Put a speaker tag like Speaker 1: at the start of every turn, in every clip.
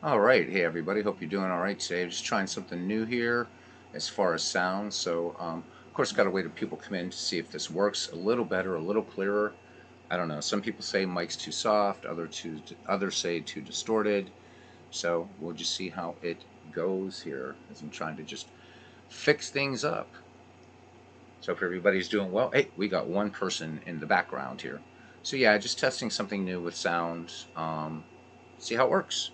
Speaker 1: All right, hey everybody. Hope you're doing all right today. Just trying something new here, as far as sound. Of course, got to wait till people come in to see if this works a little better, a little clearer. I don't know. Some people say mic's too soft, others say too distorted. So we'll just see how it goes here, as I'm trying to just fix things up. So if everybody's doing well, hey, we got one person in the background here. So yeah, just testing something new with sound. See how it works.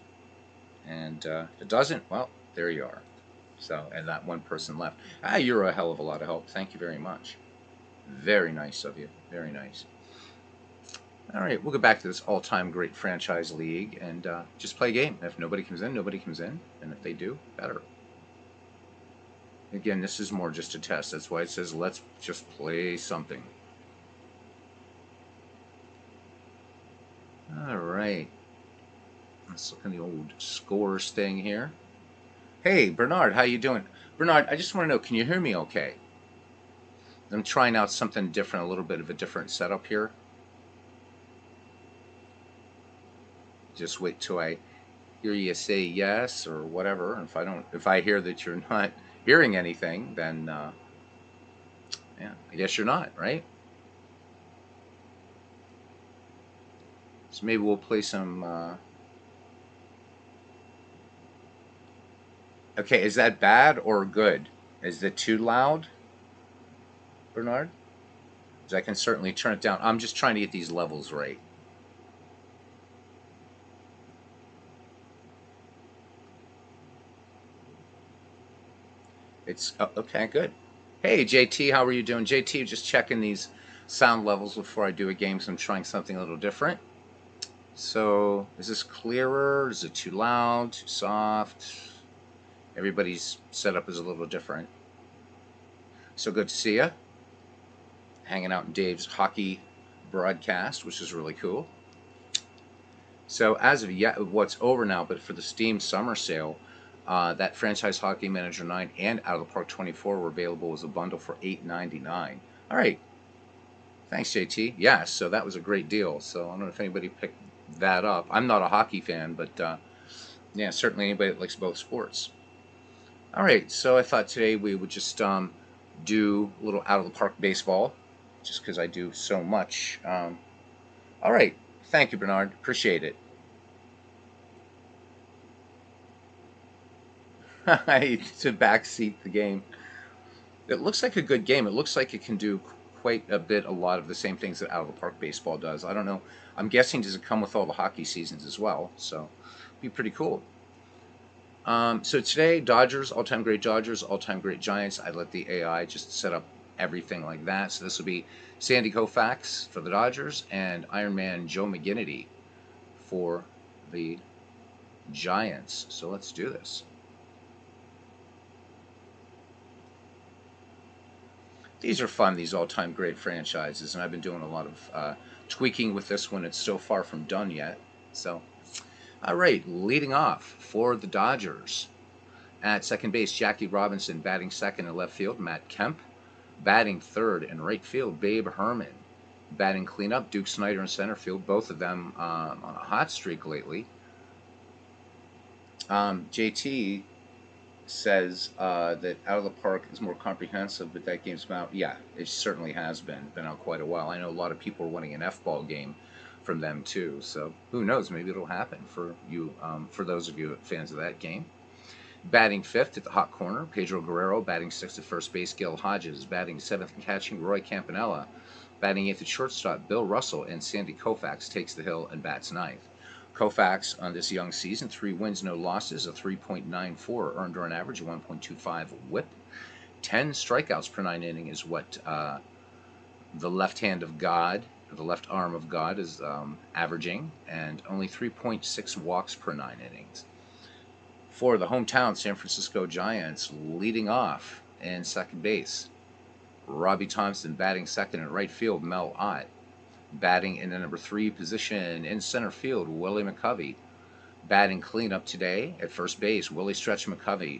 Speaker 1: And if it doesn't, well, there you are. So, and that one person left. You're a hell of a lot of help. Thank you very much. Very nice of you. Very nice. All right, we'll go back to this all-time great franchise league and just play a game. If nobody comes in, nobody comes in, and if they do, better. Again, this is more just a test. That's why it says let's just play something. All right. Let's look at the old scores thing here. Hey, Bernard, how you doing? Bernard, I just want to know, can you hear me okay? I'm trying out something different, a little bit of a different setup here. Just wait till I hear you say yes or whatever. And if I hear that you're not hearing anything, then yeah, I guess you're not, right? So maybe we'll play some. Okay, is that bad or good? Is it too loud, Bernard? 'Cause I can certainly turn it down. I'm just trying to get these levels right. It's okay, good. Hey, JT, how are you doing? JT, just checking these sound levels before I do a game, so I'm trying something a little different. So, is this clearer? Is it too loud? Too soft? Everybody's setup is a little different. So good to see you. Hanging out in Dave's hockey broadcast, which is really cool. So as of yet, what's over now, but for the Steam summer sale, that Franchise Hockey Manager 9 and Out of the Park 24 were available as a bundle for $8.99. All right. Thanks, JT. Yeah, so that was a great deal. So I don't know if anybody picked that up. I'm not a hockey fan, but yeah, certainly anybody that likes both sports. All right, so I thought today we would just do a little out of the park baseball, just because I do so much. All right, thank you, Bernard. Appreciate it. To backseat the game. It looks like a good game. It looks like it can do quite a lot of the same things that out of the park baseball does. I don't know. I'm guessing does it come with all the hockey seasons as well? So, it'd be pretty cool. So today, Dodgers, all-time great Dodgers, all-time great Giants. I let the AI just set up everything like that. So this will be Sandy Koufax for the Dodgers and Iron Man Joe McGinnity for the Giants. So let's do this. These are fun, these all-time great franchises, and I've been doing a lot of tweaking with this one. It's so far from done yet. So, all right, leading off for the Dodgers. At second base, Jackie Robinson. Batting second in left field, Matt Kemp. Batting third in right field, Babe Herman. Batting cleanup, Duke Snyder in center field. Both of them on a hot streak lately. JT says that Out of the Park is more comprehensive, but that game's been out. Yeah, it certainly has been out quite a while. I know a lot of people are wanting an F-ball game from them too. So who knows? Maybe it'll happen for you, for those of you fans of that game. Batting fifth at the hot corner, Pedro Guerrero. Batting sixth at first base, Gil Hodges. Batting seventh and catching, Roy Campanella. Batting eighth at shortstop, Bill Russell. And Sandy Koufax takes the hill and bats ninth. Koufax on this young season, 3 wins, no losses, a 3.94 earned run average, a 1.25 whip. 10 strikeouts per 9 inning is what the left hand of God, the left arm of God, is averaging, and only 3.6 walks per 9 innings. For the hometown San Francisco Giants, leading off in second base, Robbie Thompson. Batting second in right field, Mel Ott. Batting in the number 3 position in center field, Willie McCovey. Batting cleanup today at first base, Willie Stretch McCovey.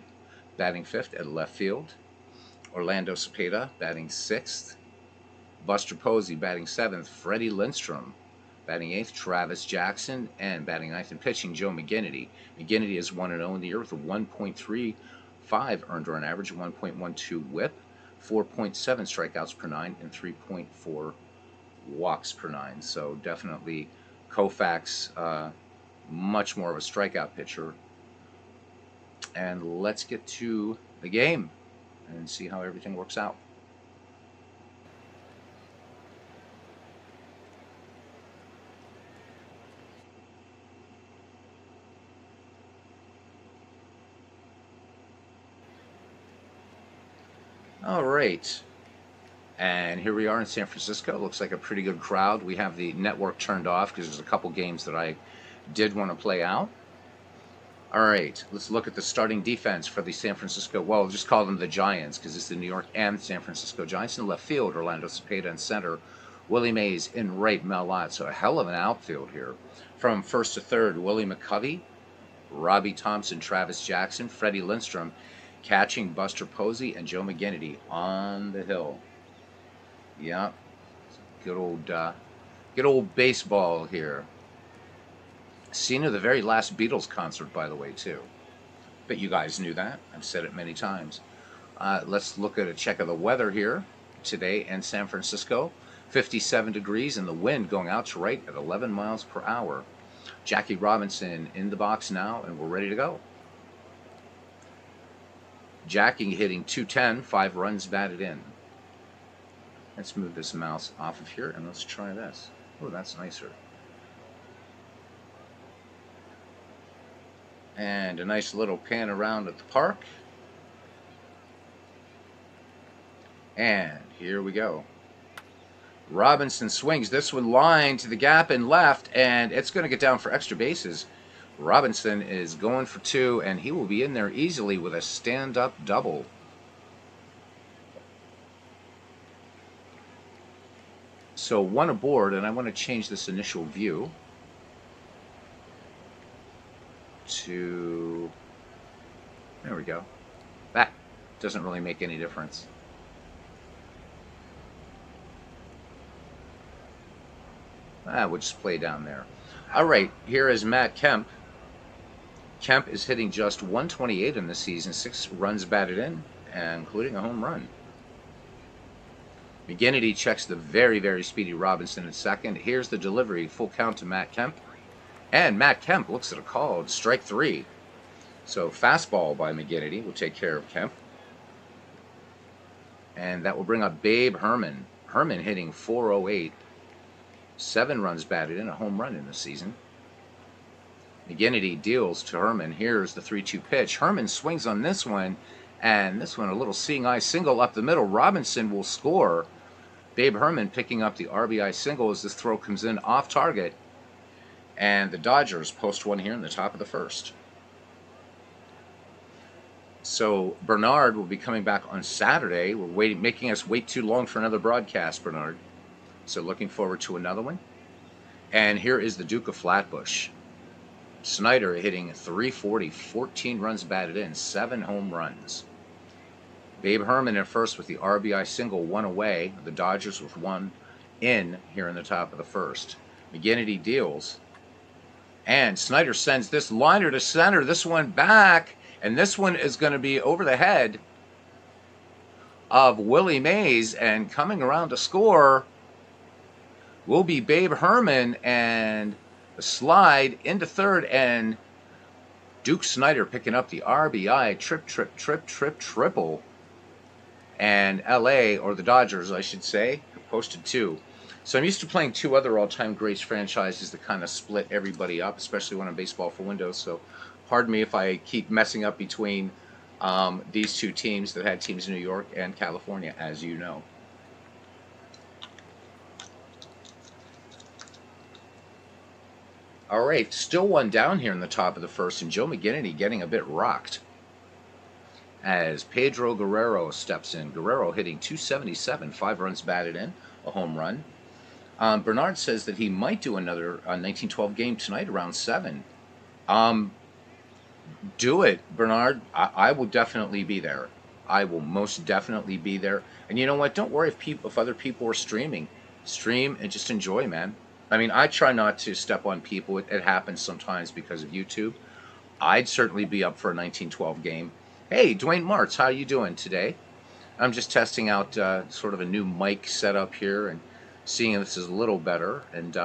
Speaker 1: Batting fifth at left field, Orlando Cepeda. Batting sixth, Buster Posey. Batting seventh, Freddie Lindstrom. Batting 8th, Travis Jackson. And batting 9th and pitching, Joe McGinnity. McGinnity is 1-0 in the year with a 1.35 earned run average, 1.12 whip, 4.7 strikeouts per 9, and 3.4 walks per 9. So definitely Koufax, much more of a strikeout pitcher. And let's get to the game and see how everything works out. All right. And here we are in San Francisco. Looks like a pretty good crowd. We have the network turned off because there's a couple games that I did want to play out. All right, let's look at the starting defense for the San Francisco, well, we'll just call them the Giants because it's the New York and San Francisco Giants. In left field, Orlando Cepeda in center, Willie Mays in right, Mel Lott. So a hell of an outfield here. From first to third, Willie McCovey, Robbie Thompson, Travis Jackson, Freddie Lindstrom, catching Buster Posey, and Joe McGinnity on the hill. Yeah, good old baseball here. Scene of the very last Beatles concert, by the way, too. Bet you guys knew that. I've said it many times. Let's look at a check of the weather here today in San Francisco. 57 degrees and the wind going out to right at 11 miles per hour. Jackie Robinson in the box now, and we're ready to go. Jackie hitting .210, 5 runs batted in. Let's move this mouse off of here and let's try this. Oh, that's nicer. And a nice little pan around at the park. And here we go. Robinson swings. This one line to the gap and left, and it's going to get down for extra bases. Robinson is going for 2, and he will be in there easily with a stand-up double. So 1 aboard, and I want to change this initial view to, there we go. That doesn't really make any difference. We'll just play down there. All right, here is Matt Kemp. Kemp is hitting just .128 in the season, 6 runs batted in, including a home run. McGinnity checks the very, very speedy Robinson at second. Here's the delivery, full count to Matt Kemp. And Matt Kemp looks at a call, strike 3. So fastball by McGinnity will take care of Kemp. And that will bring up Babe Herman. Herman hitting .408. 7 runs batted in, a home run in the season. McGinnity deals to Herman. Here's the 3-2 pitch. Herman swings on this one, and this one a little seeing eye single up the middle. Robinson will score. Babe Herman picking up the RBI single as this throw comes in off target. And the Dodgers post one here in the top of the first. So Bernard will be coming back on Saturday. We're making us wait too long for another broadcast, Bernard. So looking forward to another one. And here is the Duke of Flatbush. Snyder hitting .340, 14 runs batted in, 7 home runs. Babe Herman at first with the RBI single, 1 away. The Dodgers with 1 in here in the top of the first. McGinnity deals. And Snyder sends this liner to center. This one back. And this one is going to be over the head of Willie Mays. And coming around to score will be Babe Herman. And the slide into third. And Duke Snyder picking up the RBI. Triple. And LA, or the Dodgers, I should say, posted 2. So I'm used to playing 2 other all-time greats franchises that kind of split everybody up, especially when I'm Baseball for Windows. So pardon me if I keep messing up between these 2 teams that had teams in New York and California, as you know. All right, still 1 down here in the top of the first, and Joe McGinnity getting a bit rocked as Pedro Guerrero steps in. Guerrero hitting .277, 5 runs batted in, a home run. Bernard says that he might do another 1912 game tonight around 7. Do it, Bernard. I will definitely be there. I will most definitely be there. And you know what? Don't worry if other people are streaming. Stream and just enjoy, man. I mean, I try not to step on people. It happens sometimes because of YouTube. I'd certainly be up for a 1912 game. Hey, Dwayne Martz, how you doing today? I'm just testing out sort of a new mic setup here and seeing if this is a little better, and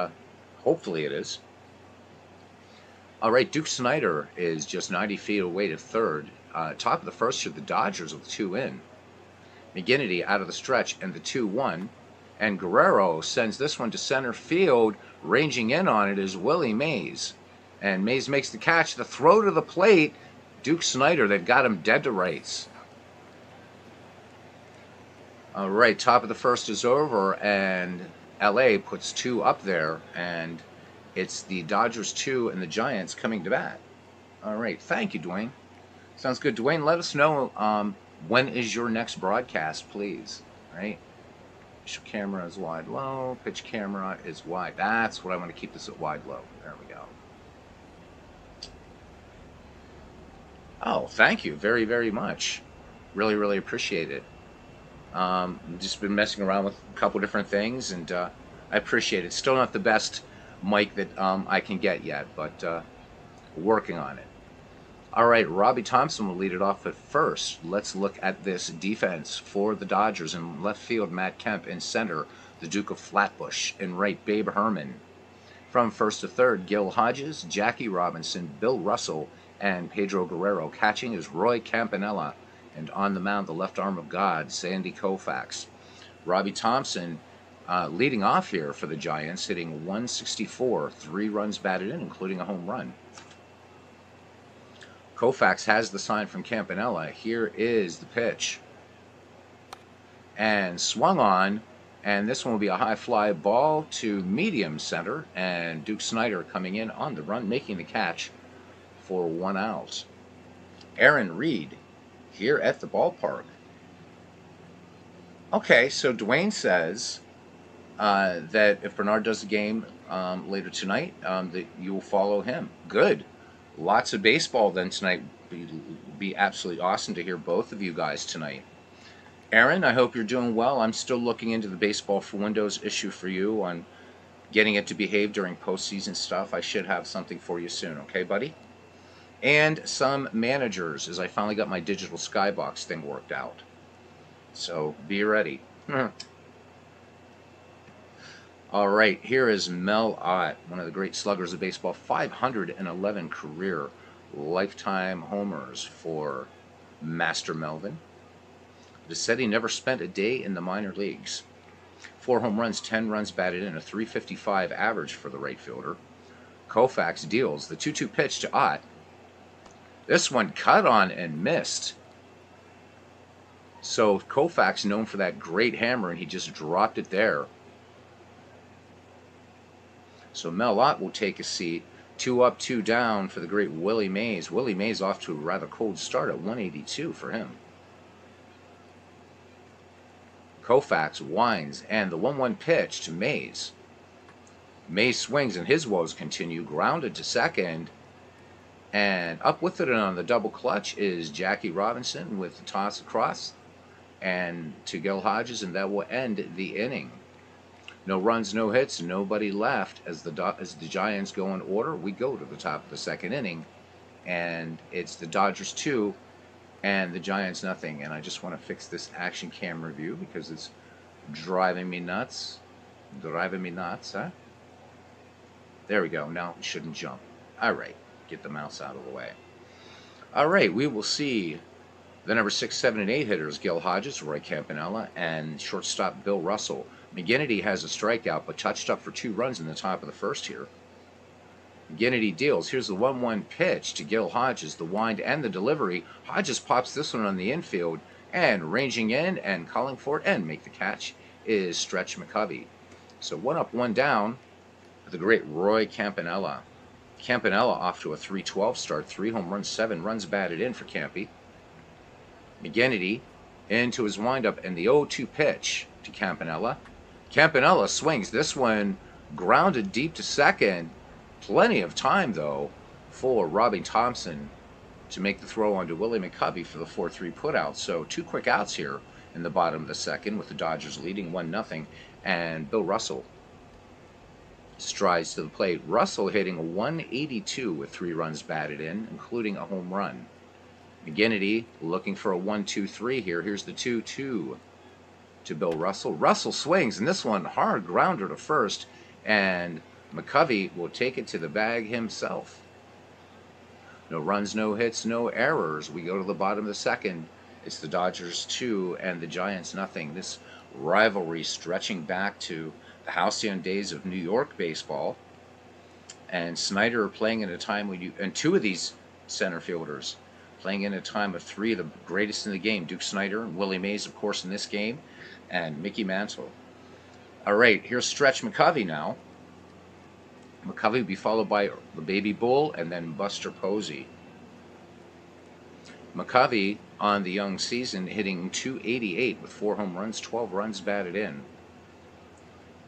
Speaker 1: hopefully it is. All right, Duke Snyder is just 90 feet away to third. Top of the first here, the Dodgers with 2 in. McGinnity out of the stretch and the 2-1. And Guerrero sends this one to center field. Ranging in on it is Willie Mays. And Mays makes the catch. The throw to the plate. Duke Snyder, they've got him dead to rights. All right, top of the first is over, and LA puts 2 up there, and it's the Dodgers 2 and the Giants coming to bat. All right, thank you, Dwayne. Sounds good. Dwayne, let us know when is your next broadcast, please. All right. Pitch camera is wide low. Pitch camera is wide. That's what I want to keep this at wide low. There we go. Oh, thank you very, very much. Really, really appreciate it. Just been messing around with a couple different things, and I appreciate it. Still not the best mic that I can get yet, but working on it. All right, Robbie Thompson will lead it off at first. Let's look at this defense for the Dodgers. In left field, Matt Kemp. In center, the Duke of Flatbush. In right, Babe Herman. From first to third, Gil Hodges, Jackie Robinson, Bill Russell, and Pedro Guerrero. Catching is Roy Campanella. And on the mound, the left arm of God, Sandy Koufax. Robbie Thompson leading off here for the Giants, hitting 164, 3 runs batted in, including a home run. Koufax has the sign from Campanella. Here is the pitch. And swung on, and this one will be a high fly ball to medium center, and Duke Snyder coming in on the run, making the catch for 1 out. Aaron Reed here at the ballpark. Okay, so Dwayne says that if Bernard does the game later tonight, that you will follow him. Good. Lots of baseball then tonight. Be absolutely awesome to hear both of you guys tonight. Aaron, I hope you're doing well. I'm still looking into the Baseball for Windows issue for you on getting it to behave during postseason stuff. I should have something for you soon, okay, buddy? And some managers, as I finally got my digital skybox thing worked out. So be ready. All right, here is Mel Ott, one of the great sluggers of baseball. 511 career lifetime homers for Master Melvin. It is said he never spent a day in the minor leagues. 4 home runs, 10 runs batted in, a .355 average for the right fielder. Koufax deals the 2-2 pitch to Ott. This one cut on and missed. So Koufax known for that great hammer, and he just dropped it there. So Mel Ott will take a seat. 2 up, 2 down for the great Willie Mays. Willie Mays off to a rather cold start at 182 for him. Koufax winds, and the 1-1 pitch to Mays. Mays swings, and his woes continue. Grounded to second. And up with it and on the double clutch is Jackie Robinson with the toss across. And to Gil Hodges, and that will end the inning. No runs, no hits, nobody left. As the Giants go in order, we go to the top of the second inning. And it's the Dodgers 2 and the Giants nothing. And I just want to fix this action camera view because it's driving me nuts. Driving me nuts, huh? There we go. Now it shouldn't jump. All right. Get the mouse out of the way. All right. We will see the number 6, 7, and 8 hitters, Gil Hodges, Roy Campanella, and shortstop Bill Russell. McGinnity has a strikeout, but touched up for 2 runs in the top of the first here. McGinnity deals. Here's the 1-1 pitch to Gil Hodges, the wind and the delivery. Hodges pops this one on the infield, and ranging in and calling for it and make the catch is Stretch McCovey. So 1 up, 1 down for the great Roy Campanella. Campanella off to a 3-12 start, 3 home runs, 7 runs batted in for Campy. McGinnity into his windup, and the 0-2 pitch to Campanella. Campanella swings. This one grounded deep to second. Plenty of time, though, for Robbie Thompson to make the throw onto Willie McCovey for the 4-3 putout. So 2 quick outs here in the bottom of the second with the Dodgers leading 1-0, and Bill Russell strides to the plate. Russell hitting a 182 with 3 runs batted in, including a home run. McGinnity looking for a 1-2-3 here. Here's the 2-2 to Bill Russell. Russell swings, and this one hard grounder to first, and McCovey will take it to the bag himself. No runs, no hits, no errors. We go to the bottom of the second. It's the Dodgers 2 and the Giants nothing. This rivalry stretching back to the halcyon days of New York baseball. And Snyder playing in a time when you, and 2 of these center fielders playing in a time of 3 of the greatest in the game. Duke Snyder and Willie Mays, of course, in this game, and Mickey Mantle. All right, here's Stretch McCovey now. McCovey will be followed by the Baby Bull and then Buster Posey. McCovey on the young season hitting 288 with 4 home runs, 12 runs batted in.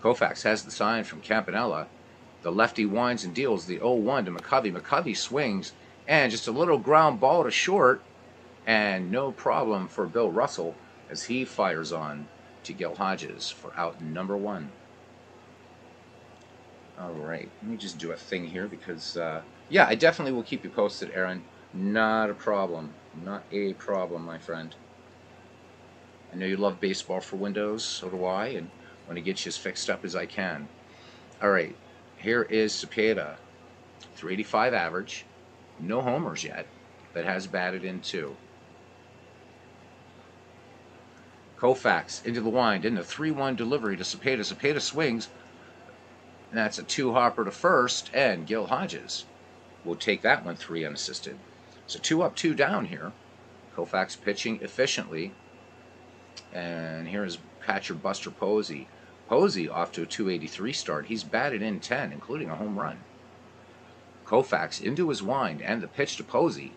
Speaker 1: Koufax has the sign from Campanella. The lefty winds and deals the 0-1 to McCovey. McCovey swings, and just a little ground ball to short, and no problem for Bill Russell as he fires on to Gil Hodges for out number 1. All right, let me just do a thing here because, yeah, I definitely will keep you posted, Aaron. Not a problem. Not a problem, my friend. I know you love baseball for Windows, so do I, and want to get you as fixed up as I can. All right, here is Cepeda, 385 average, no homers yet, but has batted in 2. Koufax into the wind, in the 3-1 delivery to Cepeda. Cepeda swings, and that's a 2-hopper to first, and Gil Hodges will take that one 3 unassisted. So 2 up, 2 down here. Koufax pitching efficiently, and here is catcher Buster Posey. Posey off to a 283 start. He's batted in 10, including a home run. Koufax into his wind, and the pitch to Posey.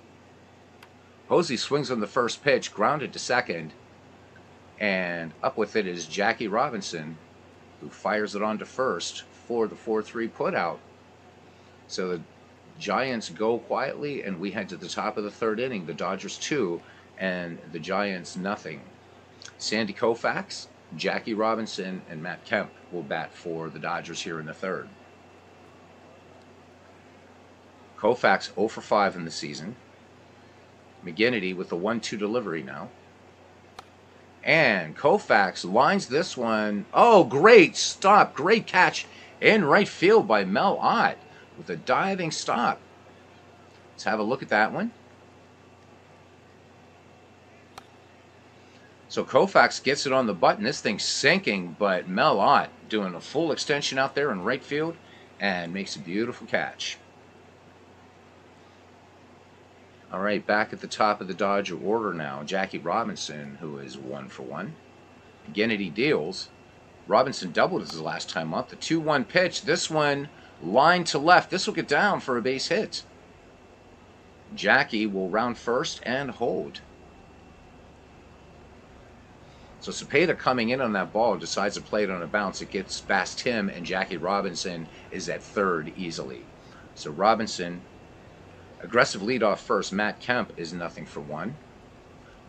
Speaker 1: Posey swings on the first pitch, grounded to second, and up with it is Jackie Robinson, who fires it on to first for the 4-3 putout. So the Giants go quietly, and we head to the top of the 3rd inning. The Dodgers 2 and the Giants nothing. Sandy Koufax, Jackie Robinson, and Matt Kemp will bat for the Dodgers here in the 3rd. Koufax 0 for 5 in the season. McGinnity with the 1-2 delivery now. And Koufax lines this one. Oh, great stop. Great catch in right field by Mel Ott with a diving stop. Let's have a look at that one. So Koufax gets it on the button. This thing's sinking, but Mel Ott doing a full extension out there in right field and makes a beautiful catch. All right, back at the top of the Dodger order now. Jackie Robinson, who is 1 for 1. McGinnity deals. Robinson doubled his last time up. The 2-1 pitch. This one line to left. This will get down for a base hit. Jackie will round first and hold. So Cepeda coming in on that ball decides to play it on a bounce. It gets past him, and Jackie Robinson is at 3rd easily. So Robinson, aggressive leadoff first. Matt Kemp is 0 for 1.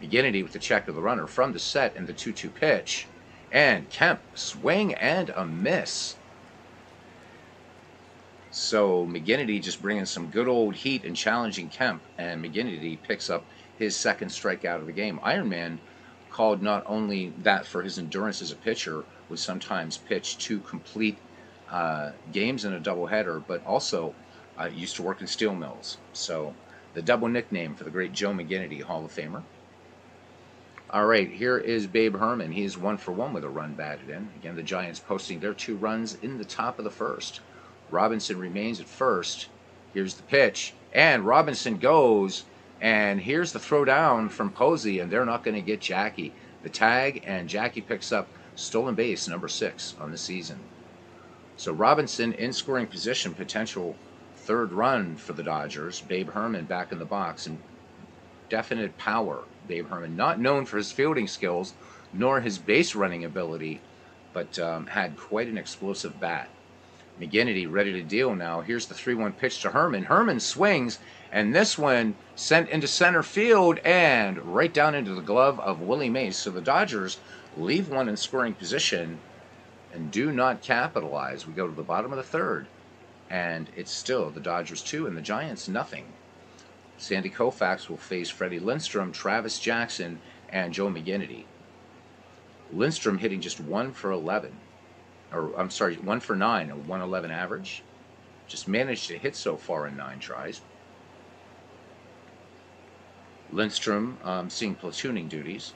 Speaker 1: McGinnity with the check to the runner from the set and the 2-2 pitch. And Kemp, swing and a miss. So McGinnity just bringing some good old heat and challenging Kemp. And McGinnity picks up his 2nd strikeout of the game. Ironman called not only that for his endurance as a pitcher, would sometimes pitch 2 complete games in a doubleheader, but also used to work in steel mills. So the double nickname for the great Joe McGinnity, Hall of Famer. All right, here is Babe Herman. He's 1 for 1 with a run batted in. Again, the Giants posting their 2 runs in the top of the 1st. Robinson remains at first. Here's the pitch, and Robinson goes, and here's the throw down from Posey, and they're not going to get Jackie. The tag, and Jackie picks up stolen base number 6 on the season. So Robinson in scoring position, potential 3rd run for the Dodgers. Babe Herman back in the box, and definite power. Babe Herman, not known for his fielding skills, nor his base running ability, but had quite an explosive bat. McGinnity ready to deal now. Here's the 3-1 pitch to Herman. Herman swings, and this one sent into center field and right down into the glove of Willie Mays. So the Dodgers leave one in scoring position, and do not capitalize. We go to the bottom of the third, and it's still the Dodgers 2 and the Giants nothing. Sandy Koufax will face Freddie Lindstrom, Travis Jackson, and Joe McGinnity. Lindstrom hitting just 1 for 11, or I'm sorry, 1 for 9, a 111 average. Just managed to hit so far in 9 tries. Lindstrom seeing platooning duties.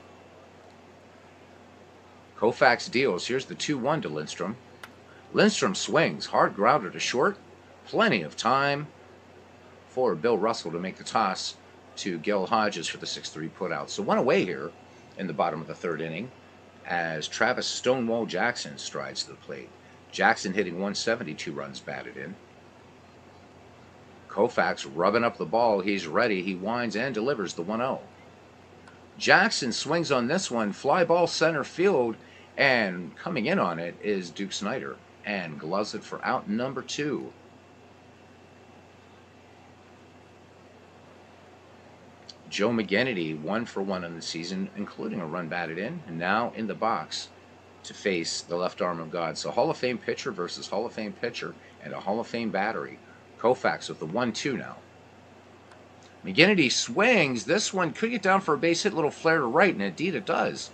Speaker 1: Koufax deals. Here's the 2-1 to Lindstrom. Lindstrom swings. Hard grounder to short. Plenty of time for Bill Russell to make the toss to Gil Hodges for the 6-3 putout. So one away here in the bottom of the third inning as Travis Stonewall Jackson strides to the plate. Jackson hitting 170, 2 runs batted in. Koufax rubbing up the ball. He's ready. He winds and delivers the 1-0. Jackson swings on this one. Fly ball center field. And coming in on it is Duke Snider. And gloves it for out number 2. Joe McGinnity 1 for 1 in the season, including a run batted in. And now in the box to face the left arm of God. So Hall of Fame pitcher versus Hall of Fame pitcher and a Hall of Fame battery. Koufax with the 1-2 now. McGinnity swings. This one could get down for a base hit, little flare to right, and indeed it does.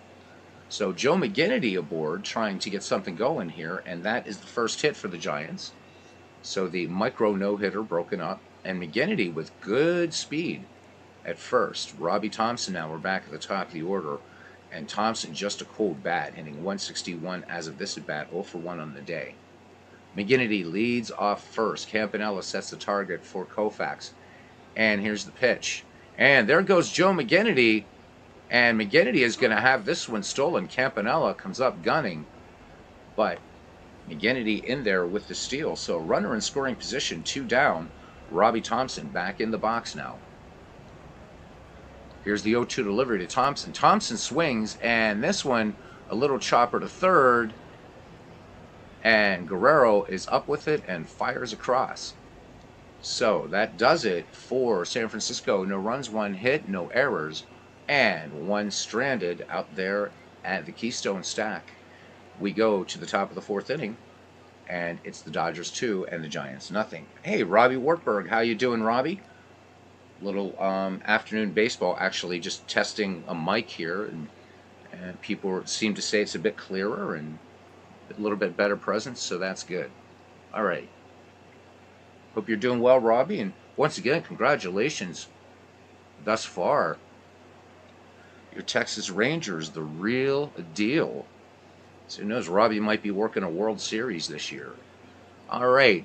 Speaker 1: So Joe McGinnity aboard, trying to get something going here, and that is the first hit for the Giants. So the micro no-hitter broken up, and McGinnity with good speed at first. Robbie Thompson now, we're back at the top of the order, and Thompson just a cold bat, hitting 161 as of this at bat, 0 for 1 on the day. McGinnity leads off first. Campanella sets the target for Koufax. And here's the pitch. And there goes Joe McGinnity. And McGinnity is going to have this one stolen. Campanella comes up gunning. But McGinnity in there with the steal. So runner in scoring position, 2 down. Robbie Thompson back in the box now. Here's the 0-2 delivery to Thompson. Thompson swings. And this one, a little chopper to third. And Guerrero is up with it and fires across. So that does it for San Francisco. No runs, 1 hit, no errors, and 1 stranded out there at the Keystone Stack. We go to the top of the 4th inning, and it's the Dodgers 2 and the Giants nothing. Hey, Robbie Wartburg, how you doing, Robbie? Little afternoon baseball, actually just testing a mic here, and people seem to say it's a bit clearer and a little bit better presence, so that's good. All right. Hope you're doing well, Robbie, and once again, congratulations thus far. Your Texas Rangers, the real deal. So who knows, Robbie might be working a World Series this year. All right.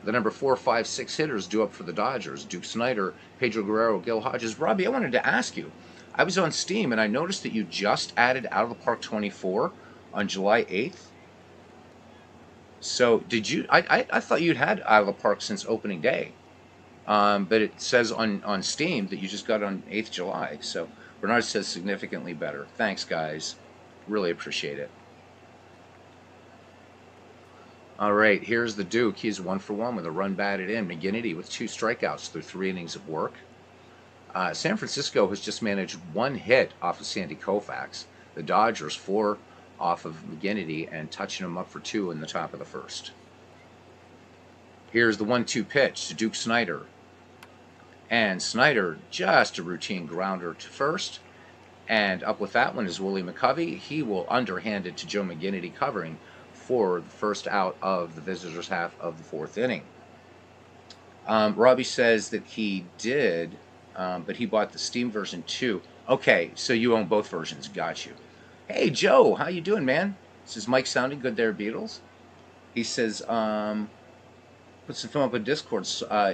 Speaker 1: The number 4, 5, 6 hitters due up for the Dodgers. Duke Snider, Pedro Guerrero, Gil Hodges. Robbie, I wanted to ask you. I was on Steam, and I noticed that you just added Out of the Park 24 on July 8th. So did you? I thought you'd had Out of the Park since opening day, but it says on Steam that you just got it on 8th July. So Bernard says significantly better. Thanks, guys. Really appreciate it. All right, here's the Duke. He's 1 for 1 with a run batted in. McGinnity with 2 strikeouts through 3 innings of work. San Francisco has just managed 1 hit off of Sandy Koufax. The Dodgers 4 off of McGinnity and touching him up for 2 in the top of the 1st. Here's the 1-2 pitch to Duke Snider. And Snider, just a routine grounder to first. And up with that one is Willie McCovey. He will underhand it to Joe McGinnity covering for the first out of the visitors' half of the 4th inning. Robbie says that he did, but he bought the Steam version too. Okay, so you own both versions. Got you. Hey, Joe, how you doing, man? This is Mike sounding good there, Beatles. He says, put some film up on Discord.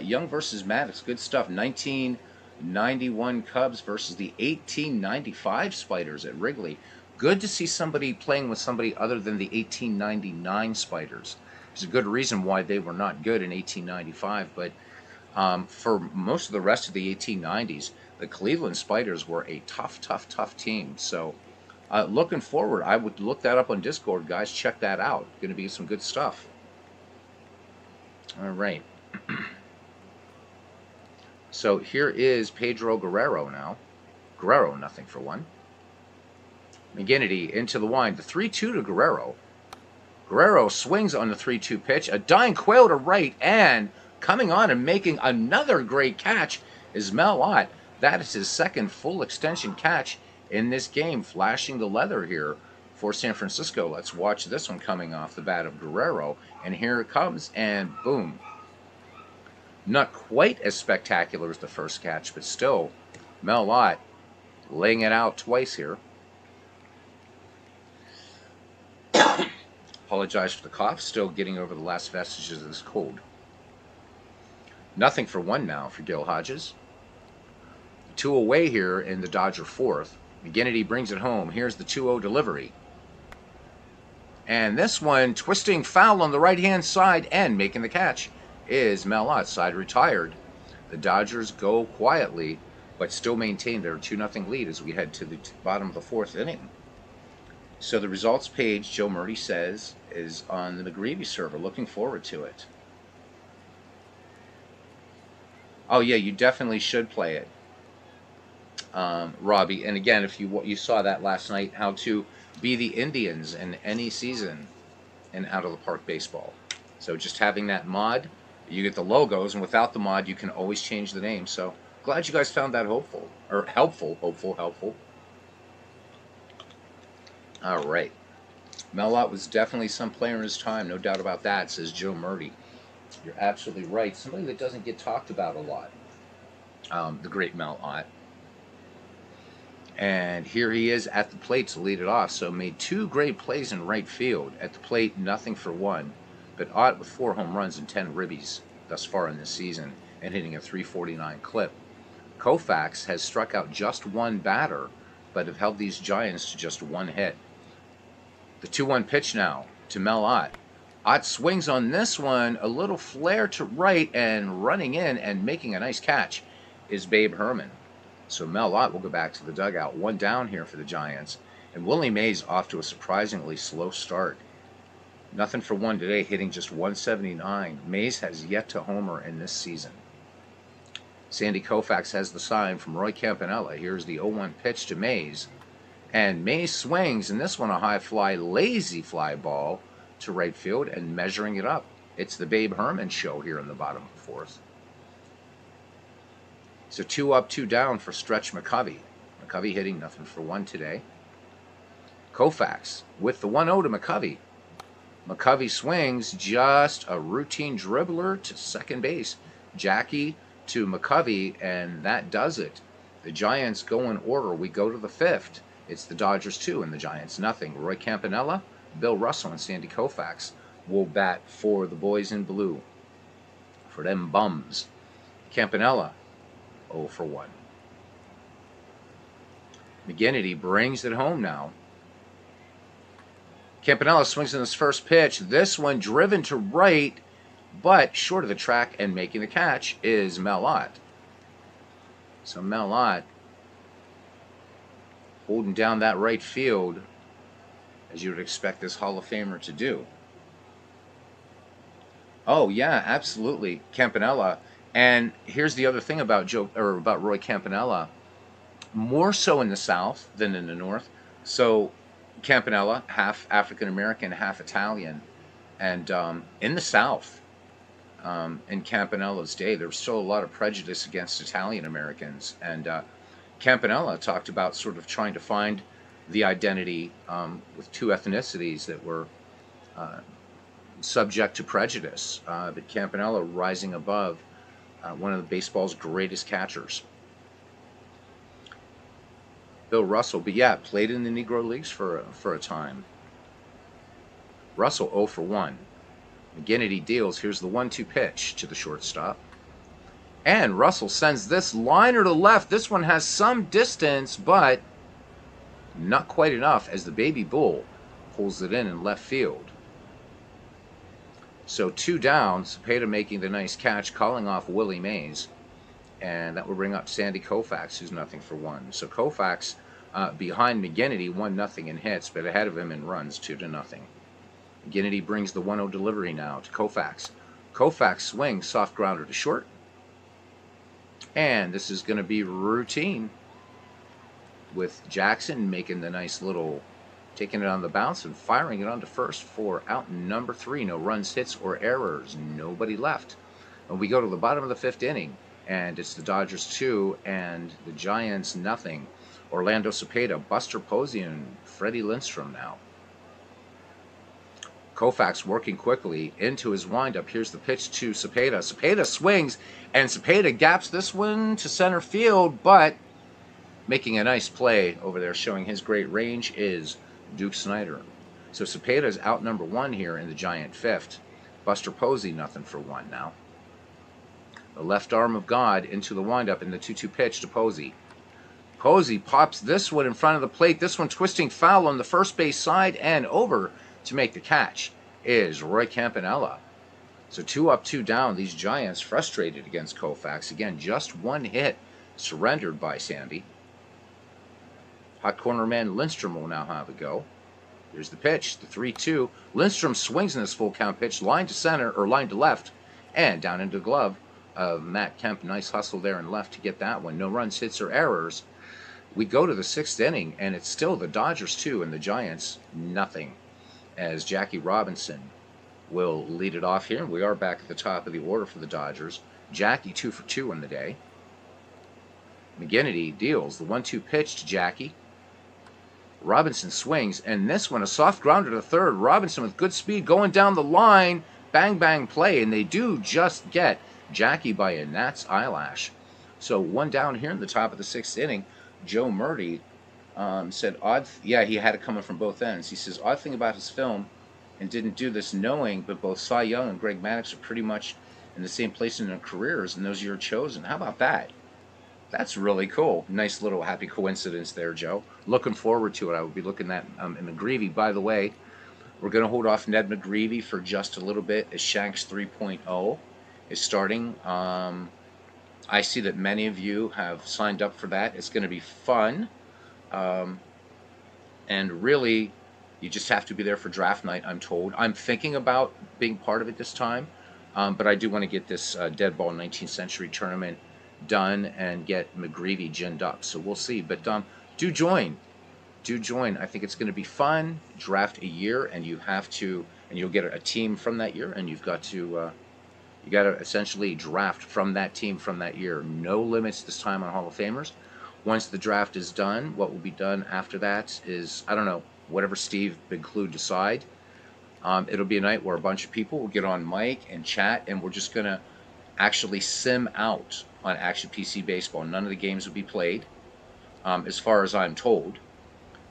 Speaker 1: Young versus Maddox, good stuff. 1991 Cubs versus the 1895 Spiders at Wrigley. Good to see somebody playing with somebody other than the 1899 Spiders. There's a good reason why they were not good in 1895, but for most of the rest of the 1890s, the Cleveland Spiders were a tough team. So looking forward, I would look that up on Discord, guys. Check that out. Going to be some good stuff. All right. So here is Pedro Guerrero now. Guerrero, nothing for 1. McGinnity into the wind. The 3-2 to Guerrero. Guerrero swings on the 3-2 pitch. A dying quail to right, and coming on and making another great catch is Mel Ott. That is his second full extension catch in this game, flashing the leather here for San Francisco. Let's watch this one coming off the bat of Guerrero. And here it comes, and boom. Not quite as spectacular as the first catch, but still, Mel Ott laying it out twice here. Apologize for the cough, still getting over the last vestiges of this cold. Nothing for one now for Gil Hodges. 2 away here in the Dodger fourth. McGinnity brings it home. Here's the 2-0 delivery. And this one, twisting foul on the right-hand side and making the catch is Mel Ott. Side retired. The Dodgers go quietly, but still maintain their 2-0 lead as we head to the bottom of the fourth inning. So the results page, Joe Murray says, is on the McGreevy server. Looking forward to it. Oh yeah, you definitely should play it, Robbie. And again, if you saw that last night, how to be the Indians in any season in Out of the Park baseball. So just having that mod, you get the logos, and without the mod, you can always change the name. So glad you guys found that helpful. All right. Mel Ott was definitely some player in his time, no doubt about that, says Joe Murray. You're absolutely right. Somebody that doesn't get talked about a lot. The great Mel Ott. And here he is at the plate to lead it off. So made 2 great plays in right field. At the plate, nothing for one. But Ott with 4 home runs and 10 ribbies thus far in this season and hitting a .349 clip. Koufax has struck out just 1 batter, but have held these Giants to just 1 hit. The 2-1 pitch now to Mel Ott. Ott swings on this one, a little flare to right, and running in and making a nice catch is Babe Herman. So Mel Ott will go back to the dugout. 1 down here for the Giants. And Willie Mays off to a surprisingly slow start. Nothing for one today, hitting just .179. Mays has yet to homer in this season. Sandy Koufax has the sign from Roy Campanella. Here's the 0-1 pitch to Mays. And Mays swings, and this one a high fly, lazy fly ball to right field and measuring it up. It's the Babe Herman show here in the bottom of the fourth. So 2 up, 2 down for Stretch McCovey. McCovey hitting nothing for one today. Koufax with the 1-0 to McCovey. McCovey swings, just a routine dribbler to second base. Jackie to McCovey, and that does it. The Giants go in order. We go to the 5th. It's the Dodgers 2 and the Giants nothing. Roy Campanella, Bill Russell, and Sandy Koufax will bat for the boys in blue. For them bums. Campanella, 0 for 1. McGinnity brings it home now. Campanella swings in his first pitch. This one driven to right, but short of the track and making the catch is Mel Ott. So Mel Ott holding down that right field, as you would expect this Hall of Famer to do. Oh yeah, absolutely, Campanella. And here's the other thing about Roy Campanella, more so in the South than in the North. So Campanella, half African American, half Italian, and in the South, in Campanella's day, there was still a lot of prejudice against Italian Americans, and Campanella talked about sort of trying to find the identity with 2 ethnicities that were subject to prejudice, but Campanella rising above one of the baseball's greatest catchers. Bill Russell, but yeah, played in the Negro Leagues for a time. Russell 0 for 1. McGinnity deals. Here's the 1-2 pitch to the shortstop. And Russell sends this liner to left. This one has some distance, but not quite enough as the baby bull pulls it in left field. So 2 down, Cepeda making the nice catch, calling off Willie Mays. And that will bring up Sandy Koufax, who's nothing for 1. So Koufax behind McGinnity, 1-0 in hits, but ahead of him in runs, 2-0. McGinnity brings the 1-0 delivery now to Koufax. Koufax swings, soft grounder to short. And this is going to be routine with Jackson making the nice little taking it on the bounce and firing it onto first for out number 3. No runs, hits, or errors. Nobody left. And we go to the bottom of the 5th inning, and it's the Dodgers 2 and the Giants nothing. Orlando Cepeda, Buster Posey, and Freddie Lindstrom now. Koufax working quickly into his windup. Here's the pitch to Cepeda. Cepeda swings, and Cepeda gaps this one to center field, but making a nice play over there, showing his great range, is Duke Snider. So Cepeda is out number 1 here in the Giant 5th. Buster Posey, nothing for 1 now. The left arm of God into the windup in the 2-2 pitch to Posey. Posey pops this one in front of the plate. This one twisting foul on the first base side, and over to make the catch is Roy Campanella. So 2 up, 2 down. These Giants frustrated against Koufax. Again, just 1 hit surrendered by Sandy. Hot corner man Lindstrom will now have a go. Here's the pitch, the 3-2. Lindstrom swings in this full count pitch, line to center, or line to left, and down into the glove of Matt Kemp. Nice hustle there and left to get that one. No runs, hits, or errors. We go to the 6th inning, and it's still the Dodgers 2 and the Giants nothing, as Jackie Robinson will lead it off here. We are back at the top of the order for the Dodgers. Jackie 2 for 2 in the day. McGinnity deals the 1-2 pitch to Jackie. Robinson swings, and this one a soft grounder to third. Robinson with good speed going down the line. Bang, bang play, and they do just get Jackie by a gnat's eyelash. So 1 down here in the top of the 6th inning. Joe Murdy said, yeah, he had it coming from both ends. He says, odd thing about his film, and didn't do this knowing, but both Cy Young and Greg Maddux are pretty much in the same place in their careers, and those you're chosen. How about that? That's really cool. Nice little happy coincidence there, Joe. Looking forward to it. I will be looking at McGreevy. By the way, we're going to hold off Ned McGreevy for just a little bit as Shanks 3.0 is starting. I see that many of you have signed up for that. It's going to be fun. And really, you just have to be there for draft night, I'm told. I'm thinking about being part of it this time. But I do want to get this Dead Ball 19th Century Tournament done and get McGreevy ginned up. So we'll see. But do join. Do join. I think it's going to be fun. Draft a year, and you have to, and you'll get a team from that year, and you've got to, you got to essentially draft from that team from that year. No limits this time on Hall of Famers. Once the draft is done, what will be done after that is, I don't know, whatever Steve Big Clue decide. It'll be a night where a bunch of people will get on mic and chat, and we're just going to actually sim out on Action PC Baseball. None of the games will be played, as far as I'm told.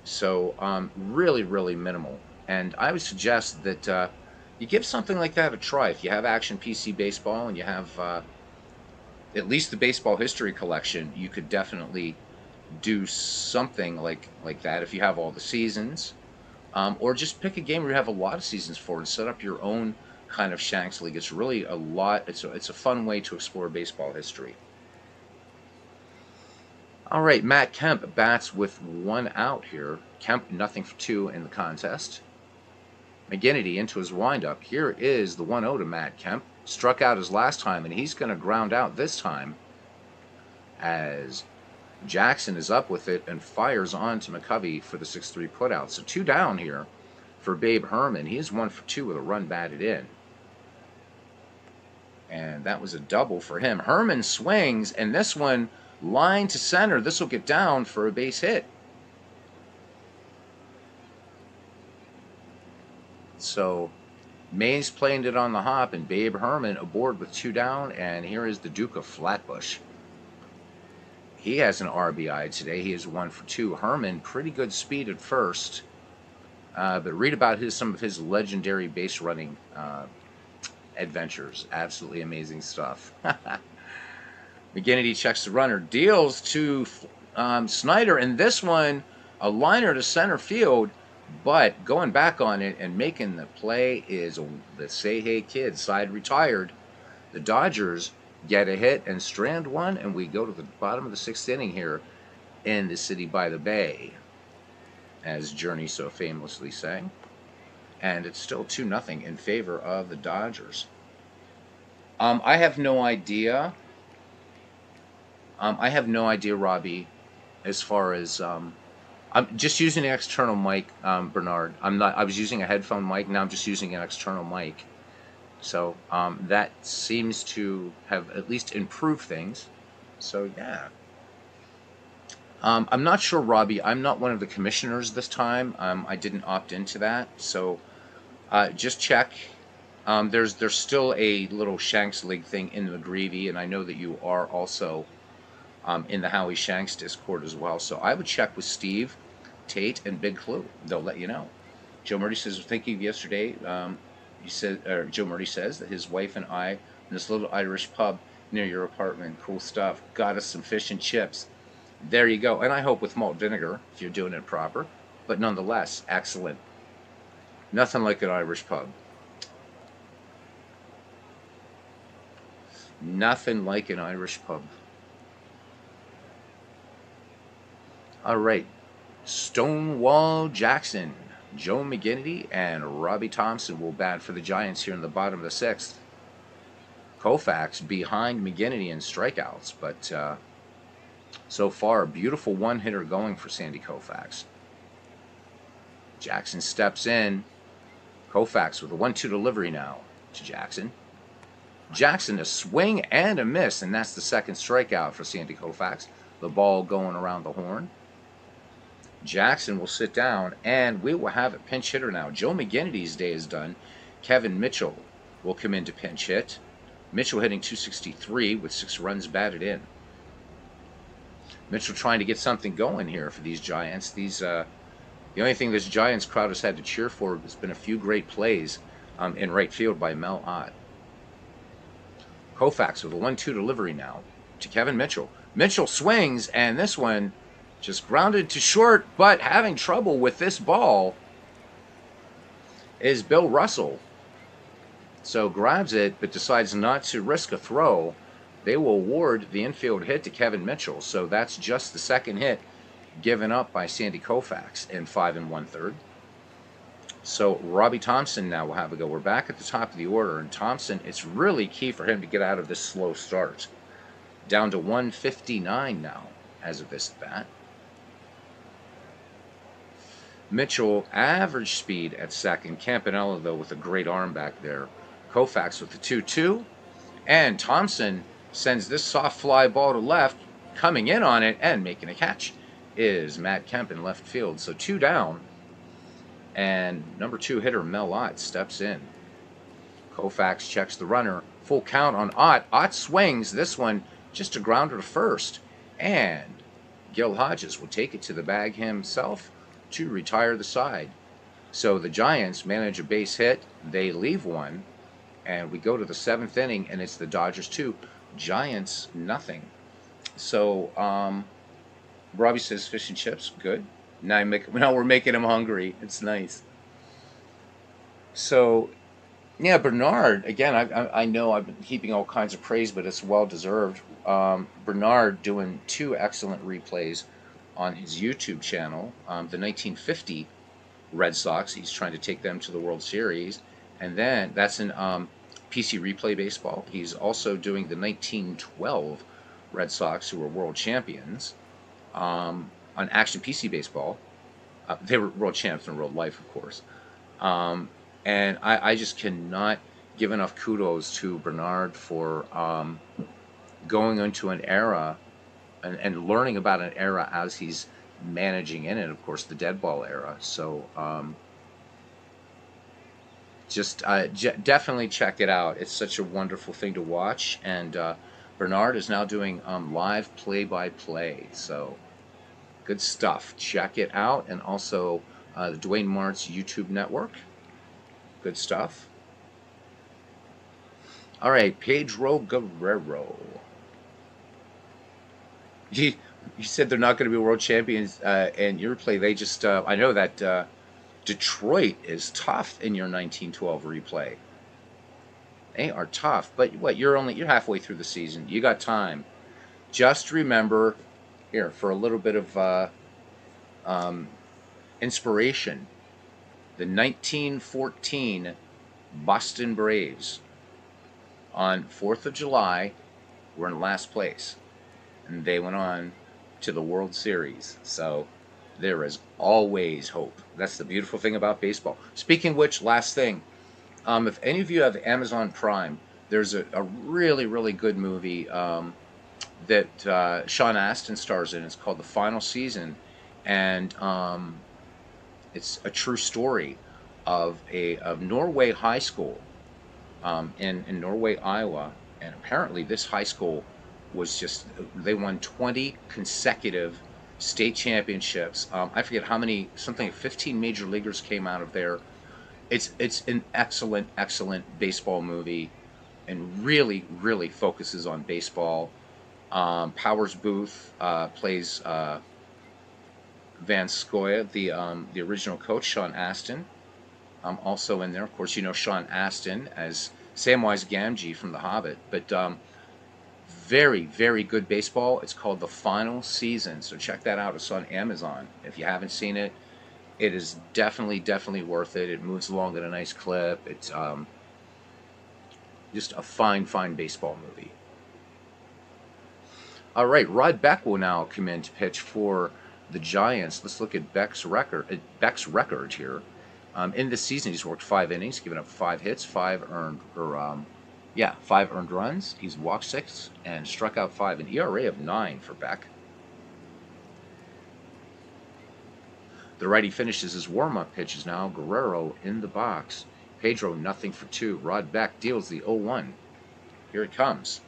Speaker 1: So really, really minimal. And I would suggest that you give something like that a try. If you have Action PC Baseball and you have at least the Baseball History Collection, you could definitely do something like that if you have all the seasons. Or just pick a game where you have a lot of seasons for and set up your own kind of Shanks League. It's really a lot. It's a fun way to explore baseball history. All right, Matt Kemp bats with 1 out here. Kemp nothing for 2 in the contest. McGinnity into his windup. Here is the 1-0 to Matt Kemp. Struck out his last time, and he's going to ground out this time as Jackson is up with it and fires on to McCovey for the 6-3 putout. So 2 down here for Babe Herman. He is 1 for 2 with a run batted in. And that was a double for him. Herman swings, and this one line to center. This will get down for a base hit. So Mays playing it on the hop, and Babe Herman aboard with 2 down. And here is the Duke of Flatbush. He has an RBI today. He is 1 for 2. Herman, pretty good speed at first. But read about some of his legendary base running adventures. Absolutely amazing stuff. McGinnity checks the runner, deals to Snyder, and this one, a liner to center field, but going back on it and making the play is the Say Hey Kid, side retired. The Dodgers get a hit and strand 1, and we go to the bottom of the 6th inning here in the city by the bay, as Journey so famously sang. And it's still 2-0 in favor of the Dodgers. I have no idea. Robbie, as far as I'm just using an external mic, Bernard. I'm not. I was using a headphone mic. Now I'm just using an external mic. So that seems to have at least improved things. So yeah. I'm not sure, Robbie. I'm not one of the commissioners this time. I didn't opt into that. So just check. There's still a little Shanks League thing in the McGreevy, and I know that you are also in the Howie Shanks Discord as well. So I would check with Steve, Tate, and Big Clue. They'll let you know. Joe Murray says, thinking of yesterday, Joe Murray says that his wife and I, in this little Irish pub near your apartment, cool stuff, got us some fish and chips. There you go. And I hope with malt vinegar, if you're doing it proper. But nonetheless, excellent. Nothing like an Irish pub. Nothing like an Irish pub. All right. Stonewall Jackson, Joe McGinnity, and Robbie Thompson will bat for the Giants here in the bottom of the sixth. Koufax behind McGinnity in strikeouts, but so far, a beautiful one-hitter going for Sandy Koufax. Jackson steps in. Koufax with a 1-2 delivery now to Jackson. Jackson a swing and a miss, and that's the second strikeout for Sandy Koufax. The ball going around the horn. Jackson will sit down, and we will have a pinch hitter now. Joe McGinnity's day is done. Kevin Mitchell will come in to pinch hit. Mitchell hitting .263 with 6 runs batted in. Mitchell trying to get something going here for these Giants. The only thing this Giants crowd has had to cheer for has been a few great plays in right field by Mel Ott. Koufax with a 1-2 delivery now to Kevin Mitchell. Mitchell swings, and this one just grounded to short, but having trouble with this ball is Bill Russell. So grabs it, but decides not to risk a throw. They will award the infield hit to Kevin Mitchell. So that's just the second hit given up by Sandy Koufax in 5 1/3. So Robbie Thompson now will have a go. We're back at the top of the order, and Thompson, it's really key for him to get out of this slow start. Down to 159 now as of this bat. Mitchell, average speed at second. Campanella, though, with a great arm back there. Koufax with the 2-2. And Thompson sends this soft fly ball to left. Coming in on it and making a catch is Matt Kemp in left field. So 2 down. And number 2 hitter Mel Ott steps in. Koufax checks the runner. Full count on Ott. Ott swings. This one just a grounder to first. And Gil Hodges will take it to the bag himself to retire the side. So the Giants manage a base hit. They leave one. And we go to the 7th inning, and it's the Dodgers 2, Giants nothing. So Robbie says fish and chips, good. Now we're making him hungry. It's nice. So, yeah, Bernard, again, I know I've been heaping all kinds of praise, but it's well-deserved. Bernard doing 2 excellent replays on his YouTube channel. The 1950 Red Sox, he's trying to take them to the World Series. And then that's in PC Replay Baseball. He's also doing the 1912 Red Sox, who were world champions, on Action PC Baseball. They were world champs in real life, of course. And I just cannot give enough kudos to Bernard for going into an era and learning about an era as he's managing in it, of course, the dead ball era. So just definitely check it out. It's such a wonderful thing to watch. And Bernard is now doing live play-by-play. So good stuff. Check it out. And also the Dwayne Martz YouTube network. Good stuff. All right, Pedro Guerrero. You said they're not going to be world champions in your play. They just, I know that Detroit is tough in your 1912 replay. They are tough, but what, you're halfway through the season. You got time. Just remember, here, for a little bit of inspiration, the 1914 Boston Braves on 4th of July were in last place, and they went on to the World Series. So There is always hope. That's the beautiful thing about baseball. Speaking of which, last thing, if any of you have Amazon Prime, there's a really, really good movie that Sean Astin stars in. It's called The Final Season, and it's a true story of Norway High School in Norway, Iowa, and apparently this high school was just they won 20 consecutive state championships. I forget how many, something like 15 major leaguers came out of there. It's an excellent baseball movie, and really really focuses on baseball. Powers Booth plays Van Scoya, the original coach. Sean Astin also in there. Of course, you know Sean Astin as Samwise Gamgee from The Hobbit. But very, very good baseball. It's called The Final Season, so check that out. It's on Amazon. If you haven't seen it, it is definitely worth it. It moves along at a nice clip. It's just a fine baseball movie. All right, Rod Beck will now come in to pitch for the Giants. Let's look at Beck's record here. In this season, he's worked 5 innings, given up 5 hits, 5 earned runs. He's walked 6 and struck out 5, an ERA of 9 for Beck. The righty finishes his warm-up pitches now. Guerrero in the box. Pedro 0-for-2. Rod Beck deals the 0-1. Here it comes.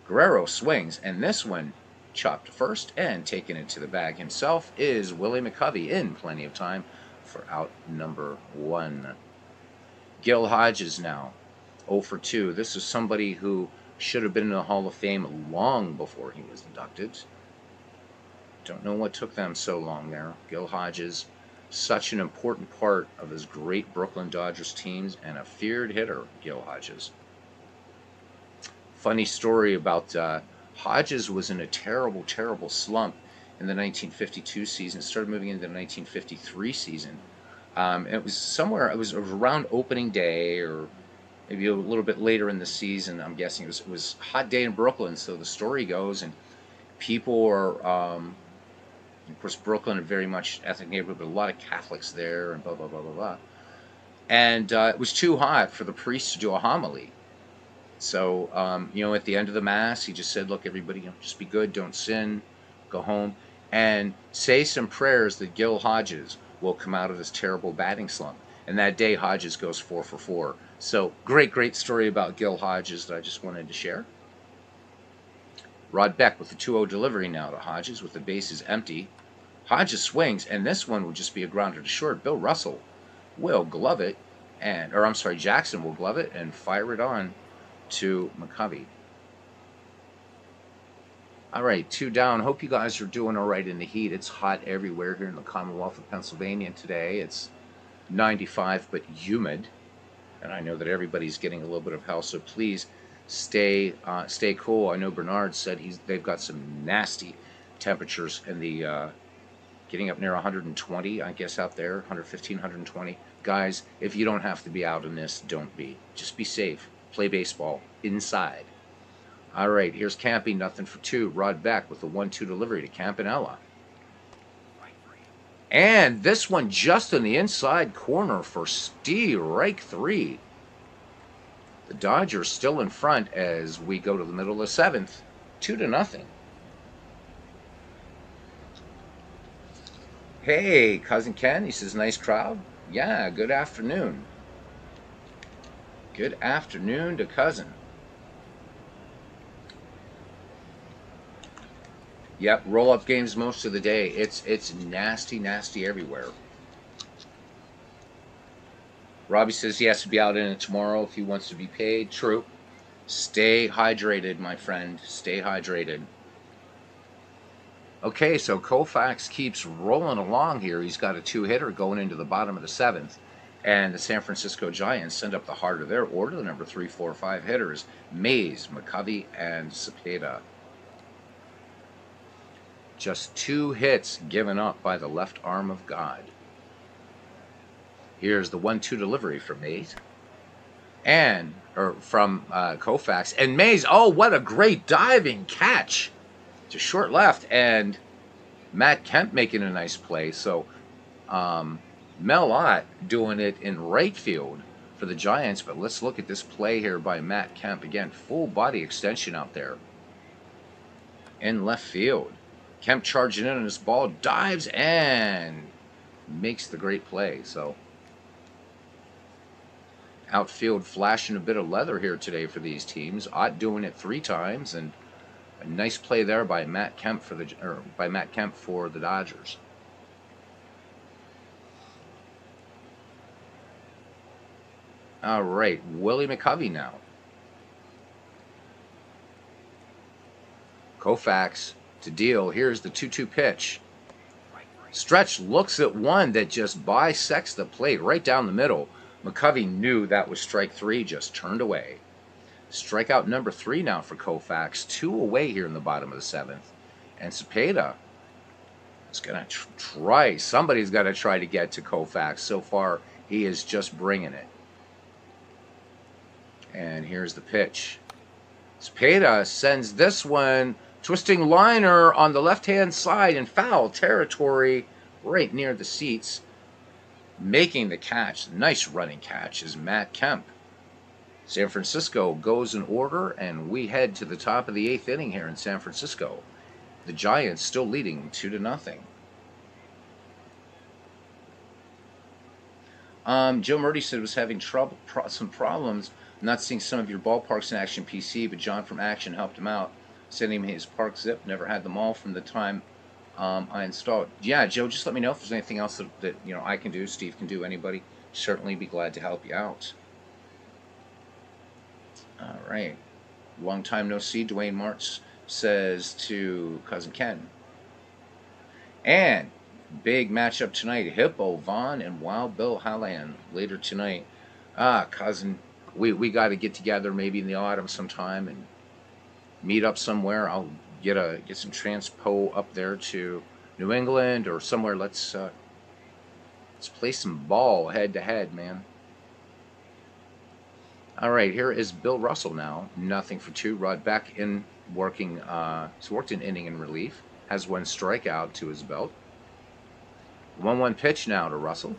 Speaker 1: Guerrero swings, and this one chopped to first and taken into the bag himself is Willie McCovey in plenty of time for out number 1. Gil Hodges now 0-for-2. This is somebody who should have been in the Hall of Fame long before he was inducted. Don't know what took them so long there. Gil Hodges, such an important part of his great Brooklyn Dodgers teams, and a feared hitter, Gil Hodges. Funny story about Hodges was in a terrible slump in the 1952 season. It started moving into the 1953 season. It was around opening day, or maybe a little bit later in the season. I'm guessing it was a hot day in Brooklyn, so the story goes, and people are, of course, Brooklyn, a very much ethnic neighborhood, but a lot of Catholics there, and blah blah blah blah blah. And it was too hot for the priest to do a homily. So, at the end of the Mass, he just said, look, everybody, just be good, don't sin, go home, and say some prayers that Gil Hodges will come out of this terrible batting slump. And that day, Hodges goes 4-for-4. So, great story about Gil Hodges that I just wanted to share. Rod Beck with the 2-0 delivery now to Hodges with the bases empty. Hodges swings, and this one will just be a grounder to short. Bill Russell will glove it, Jackson will glove it and fire it on to McCovey. All right, 2 down. Hope you guys are doing all right in the heat. It's hot everywhere here in the Commonwealth of Pennsylvania today. It's 95 but humid, and I know that everybody's getting a little bit of hell, so please stay cool. I know Bernard said they've got some nasty temperatures in the getting up near 120, I guess, out there, 115, 120. Guys, if you don't have to be out in this, don't be. Just be safe. Play baseball inside. All right, here's Campy, 0-for-2. Rod Beck with the 1-2 delivery to Campanella. And this one just in the inside corner for strike 3. The Dodgers still in front as we go to the middle of the 7th, 2-0. Hey, Cousin Ken, he says, nice crowd. Yeah, good afternoon. Good afternoon to Cousin. Yep, roll-up games most of the day. It's nasty everywhere. Robbie says he has to be out in it tomorrow if he wants to be paid. True. Stay hydrated, my friend. Stay hydrated. Okay, so Koufax keeps rolling along here. He's got a 2-hitter going into the bottom of the 7th. And the San Francisco Giants send up the heart of their order, the number 3, 4, 5 hitters, Mays, McCovey, and Cepeda. Just 2 hits given up by the left arm of God. Here's the 1-2 delivery from Mays. From Koufax. And Mays, oh, what a great diving catch to short left. And Matt Kemp making a nice play. So Mel Ott doing it in right field for the Giants. But let's look at this play here by Matt Kemp. Again, full body extension out there in left field. Kemp charging in on this ball, dives and makes the great play. So outfield flashing a bit of leather here today for these teams. Ott doing it 3 times, and a nice play there by Matt Kemp for the Dodgers. All right, Willie McCovey now. Koufax to deal. Here's the 2-2 pitch. Stretch looks at one that just bisects the plate right down the middle. McCovey knew that was strike 3, just turned away. Strikeout number 3 now for Koufax. 2 away here in the bottom of the 7th. And Cepeda is going to try. Somebody's got to try to get to Koufax. So far, he is just bringing it. And here's the pitch. Cepeda sends this one, twisting liner on the left-hand side in foul territory right near the seats. Making the catch, nice running catch, is Matt Kemp. San Francisco goes in order, and we head to the top of the 8th inning here in San Francisco. The Giants still leading 2-0. Joe Murdy said was having some problems not seeing some of your ballparks in action PC, but John from Action helped him out, sending him his park zip. Never had them all from the time I installed. Yeah, Joe, just let me know if there's anything else that I can do, Steve can do, anybody. Certainly be glad to help you out. All right. Long time no see, Dwayne Martz says to Cousin Ken. And big matchup tonight, Hippo Vaughn and Wild Bill Hallan later tonight. Cousin, we got to get together maybe in the autumn sometime and meet up somewhere. I'll get some transpo up there to New England or somewhere. Let's play some ball head to head, man. All right, here is Bill Russell now. 0-for-2. Rod Beck in working. He's worked an inning in relief. Has 1 strikeout to his belt. 1-1 pitch now to Russell.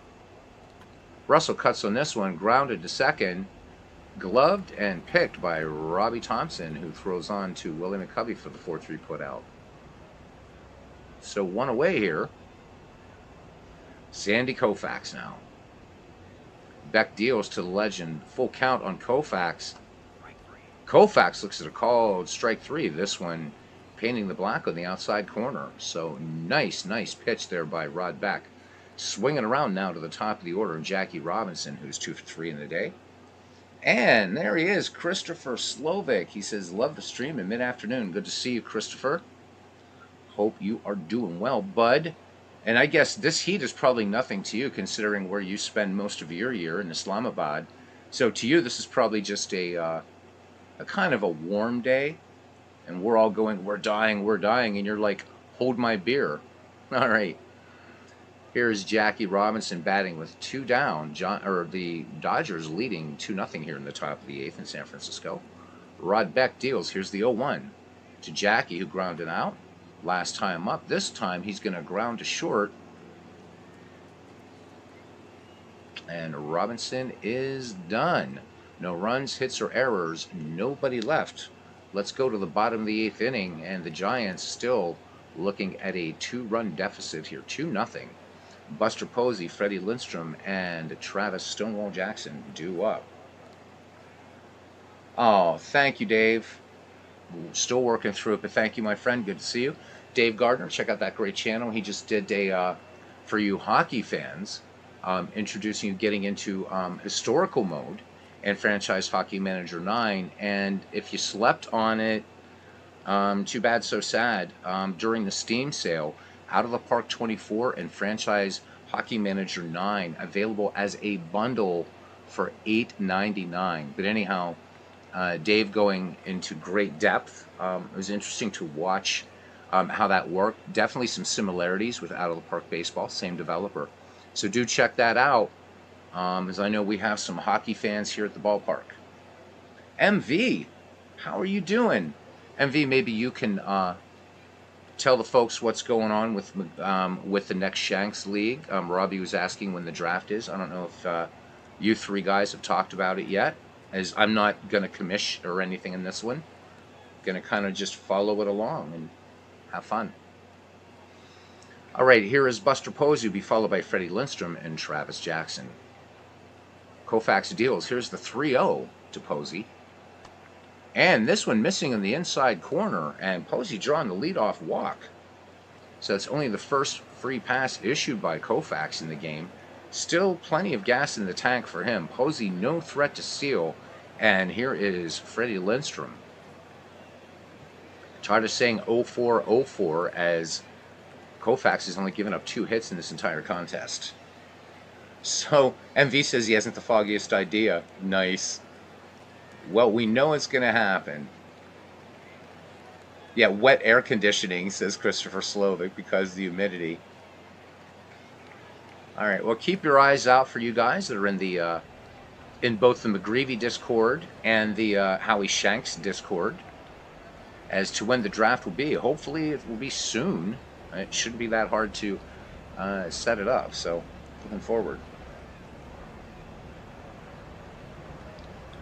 Speaker 1: Russell cuts on this one, grounded to second, gloved and picked by Robbie Thompson, who throws on to Willie McCovey for the 4-3 putout. So 1 away here. Sandy Koufax now. Beck deals to the legend. Full count on Koufax. Koufax looks at a called strike 3. This one painting the black on the outside corner. So nice pitch there by Rod Beck. Swinging around now to the top of the order, Jackie Robinson, who's 2-for-3 in the day. And there he is, Christopher Slovic. He says, love the stream in mid-afternoon. Good to see you, Christopher. Hope you are doing well, bud. And I guess this heat is probably nothing to you, considering where you spend most of your year in Islamabad. So to you, this is probably just a kind of a warm day. And we're all going, we're dying. And you're like, hold my beer. All right. Here's Jackie Robinson batting with 2 down. The Dodgers leading 2-0 here in the top of the 8th in San Francisco. Rod Beck deals. Here's the 0-1 to Jackie, who grounded out. Last time up. This time he's going to ground to short. And Robinson is done. No runs, hits, or errors. Nobody left. Let's go to the bottom of the 8th inning, and the Giants still looking at a 2-run deficit here. 2-0. Buster Posey, Freddie Lindstrom, and Travis Stonewall Jackson due up. Oh, thank you, Dave. Still working through it, but thank you, my friend. Good to see you. Dave Gardner, check out that great channel. He just did a, for you hockey fans, introducing you, getting into historical mode and Franchise Hockey Manager 9. And if you slept on it, too bad, so sad. During the Steam sale, Out of the Park 24 and Franchise Hockey Manager 9 available as a bundle for $8.99. But anyhow, Dave going into great depth. It was interesting to watch how that worked. Definitely some similarities with Out of the Park Baseball, same developer. So do check that out, as I know we have some hockey fans here at the ballpark. MV, how are you doing? MV, maybe you can tell the folks what's going on with the next Shanks League. Robbie was asking when the draft is. I don't know if you three guys have talked about it yet, as I'm not going to commish or anything in this one. Going to kind of just follow it along and have fun. All right, here is Buster Posey, be followed by Freddie Lindstrom and Travis Jackson. Koufax deals. Here's the 3-0 to Posey. And this one missing in the inside corner, and Posey drawing the leadoff walk. So it's only the first free pass issued by Koufax in the game. Still plenty of gas in the tank for him. Posey no threat to steal. And here is Freddie Lindstrom. Tired of saying 0-4-0-4 as Koufax has only given up 2 hits in this entire contest. So, MV says he hasn't the foggiest idea. Nice. Well, we know it's going to happen. Yeah, wet air conditioning, says Christopher Slovic, because of the humidity. All right, well, keep your eyes out for you guys that are in both the McGreevy Discord and the Howie Shanks Discord as to when the draft will be. Hopefully it will be soon. It shouldn't be that hard to set it up, so looking forward.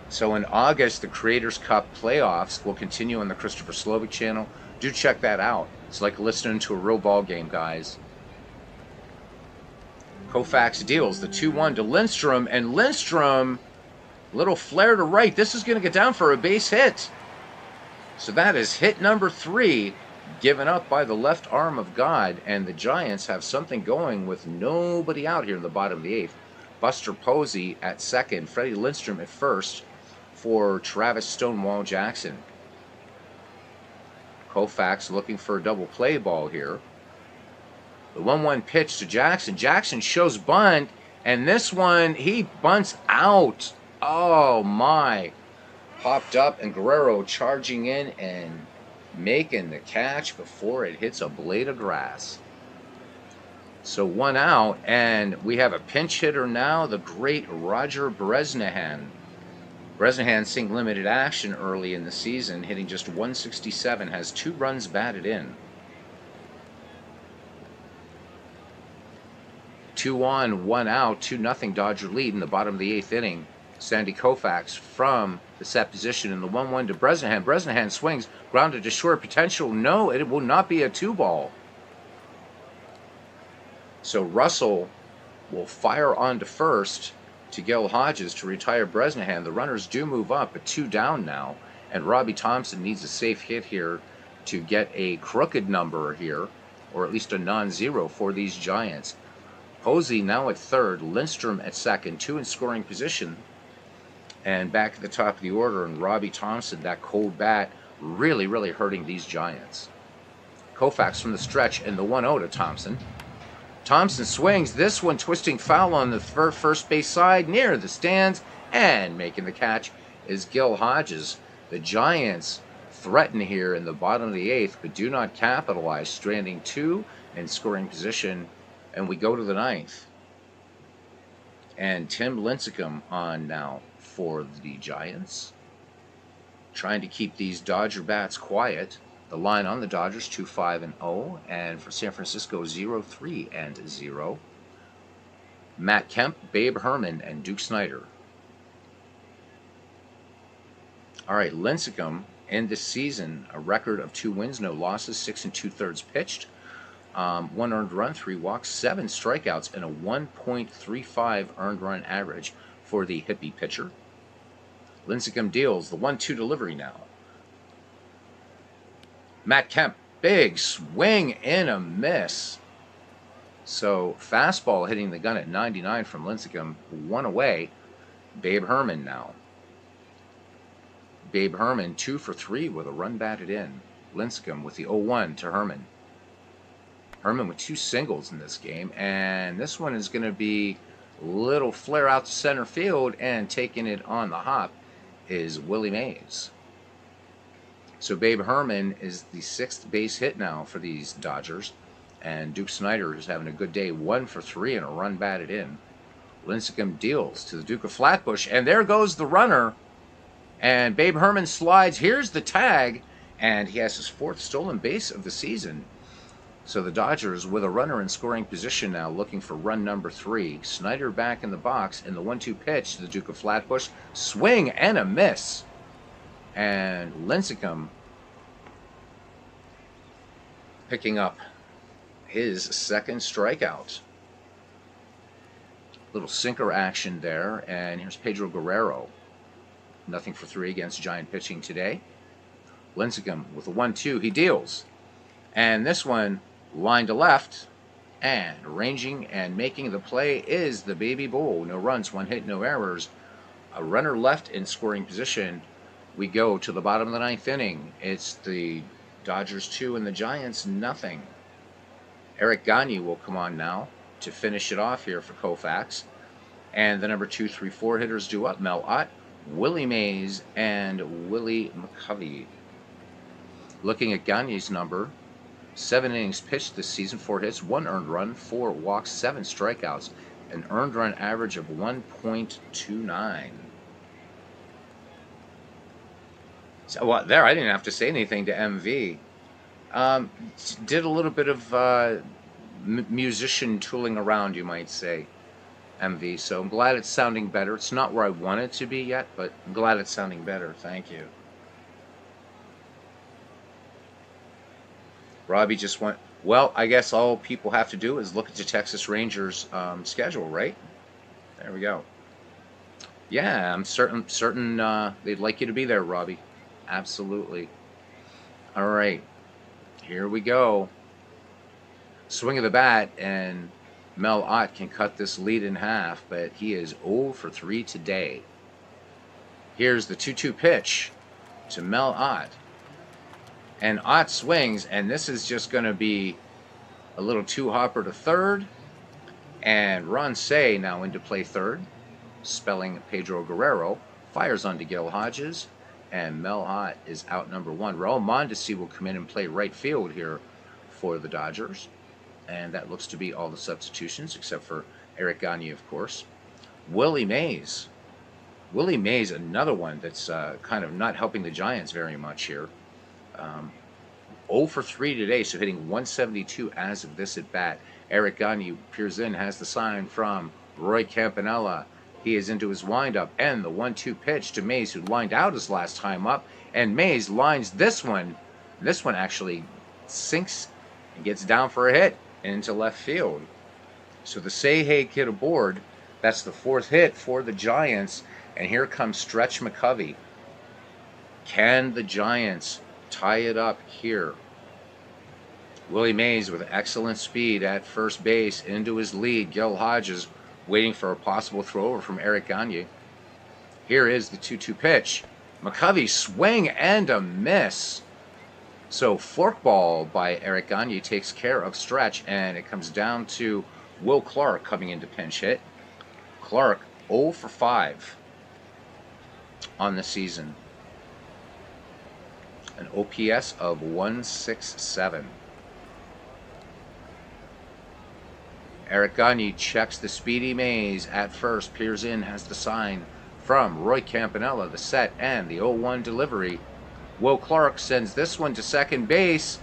Speaker 1: So in August, the Creators Cup playoffs will continue on the Christopher Slovic channel. Do check that out. It's like listening to a real ball game, guys. Koufax deals the 2-1 to Lindstrom, and Lindstrom, little flare to right. This is going to get down for a base hit. So that is hit number 3, given up by the left arm of God, and the Giants have something going with nobody out here in the bottom of the 8th. Buster Posey at second, Freddie Lindstrom at first for Travis Stonewall Jackson. Koufax looking for a double play ball here. The 1-1 pitch to Jackson. Jackson shows bunt, and this one, he bunts out. Oh, my. Popped up, and Guerrero charging in and making the catch before it hits a blade of grass. So 1 out, and we have a pinch hitter now, the great Roger Bresnahan. Bresnahan seeing limited action early in the season, hitting just 167, has 2 runs batted in. 2 on, 1 out, 2-0 Dodger lead in the bottom of the 8th inning. Sandy Koufax from the set position in the 1-1 to Bresnahan. Bresnahan swings, grounded to short, potential. No, it will not be a 2-ball. So Russell will fire on to first to Gil Hodges to retire Bresnahan. The runners do move up, but 2 down now. And Robbie Thompson needs a safe hit here to get a crooked number here, or at least a non-zero for these Giants. Posey now at third, Lindstrom at second, 2 in scoring position. And back at the top of the order, and Robbie Thompson, that cold bat, really, really hurting these Giants. Koufax from the stretch, and the 1-0 to Thompson. Thompson swings, this one twisting foul on the first base side near the stands, and making the catch is Gil Hodges. The Giants threaten here in the bottom of the 8th, but do not capitalize, stranding 2 in scoring position, and we go to the 9th. And Tim Lincecum on now for the Giants, trying to keep these Dodger bats quiet. The line on the Dodgers 2-5-0, and for San Francisco 0-3-0. Matt Kemp, Babe Herman, and Duke Snider. All right, Lincecum in this season a record of 2 wins, no losses, 6 2/3 pitched, 1 earned run, 3 walks, 7 strikeouts, and a 1.35 earned run average for the hippie pitcher. Lincecum deals the 1-2 delivery now. Matt Kemp, big swing and a miss. So fastball hitting the gun at 99 from Lincecum, 1 away. Babe Herman now. Babe Herman 2 for 3 with a run batted in. Lincecum with the 0-1 to Herman. Herman with 2 singles in this game, and this one is going to be a little flare out to center field, and taking it on the hop is Willie Mays. So Babe Herman is the 6th base hit now for these Dodgers, and Duke Snider is having a good day, 1 for 3 and a run batted in. Lincecum deals to the Duke of Flatbush, and there goes the runner, and Babe Herman slides. Here's the tag, and he has his 4th stolen base of the season. So the Dodgers with a runner in scoring position now, looking for run number 3. Snyder back in the box, and the 1-2 pitch to the Duke of Flatbush. Swing and a miss. And Lincecum picking up his second strikeout. Little sinker action there, and here's Pedro Guerrero. Nothing for 3 against Giant pitching today. Lincecum with a 1-2, he deals. And this one, line to left, and ranging and making the play is the Baby Bull. No runs, 1 hit, no errors. A runner left in scoring position. We go to the bottom of the 9th inning. It's the Dodgers 2 and the Giants nothing. Eric Gagne will come on now to finish it off here for Koufax. And the number 2, 3, 4 hitters due up. Mel Ott, Willie Mays, and Willie McCovey. Looking at Gagne's number, 7 innings pitched this season, 4 hits, 1 earned run, 4 walks, 7 strikeouts, an earned run average of 1.29. So, well, there, I didn't have to say anything to MV. Did a little bit of musician tooling around, you might say, MV. So I'm glad it's sounding better. It's not where I want it to be yet, but I'm glad it's sounding better. Thank you. Robbie just went, well, I guess all people have to do is look at the Texas Rangers schedule, right? There we go. Yeah, I'm certain they'd like you to be there, Robbie. Absolutely. All right, here we go. Swing of the bat, and Mel Ott can cut this lead in half, but he is 0 for 3 today. Here's the 2-2 pitch to Mel Ott. And Ott swings, and this is just going to be a little two-hopper to third. And Ron Say now into play third, spelling Pedro Guerrero, fires onto Gil Hodges, and Mel Ott is out number 1. Raul Mondesi will come in and play right field here for the Dodgers. And that looks to be all the substitutions, except for Eric Gagne, of course. Willie Mays. Willie Mays, another one that's kind of not helping the Giants very much here. 0 for 3 today, so hitting 172 as of this at bat. Eric Gagne peers in, has the sign from Roy Campanella. He is into his windup, and the 1-2 pitch to Mays, who lined out his last time up. And Mays lines this one. This one actually sinks and gets down for a hit into left field. So the Say Hey kid aboard. That's the 4th hit for the Giants. And here comes Stretch McCovey. Can the Giants tie it up here? Willie Mays with excellent speed at first base into his lead. Gil Hodges waiting for a possible throw-over from Eric Gagne. Here is the 2-2 pitch. McCovey swing and a miss. So forkball by Eric Gagne takes care of Stretch, and it comes down to Will Clark coming into pinch hit. Clark 0 for 5 on the season. An OPS of 167. Eric Gagne checks the speedy Mays at first. Peers in, has the sign from Roy Campanella, the set, and the 0-1 delivery. Will Clark sends this one to second base,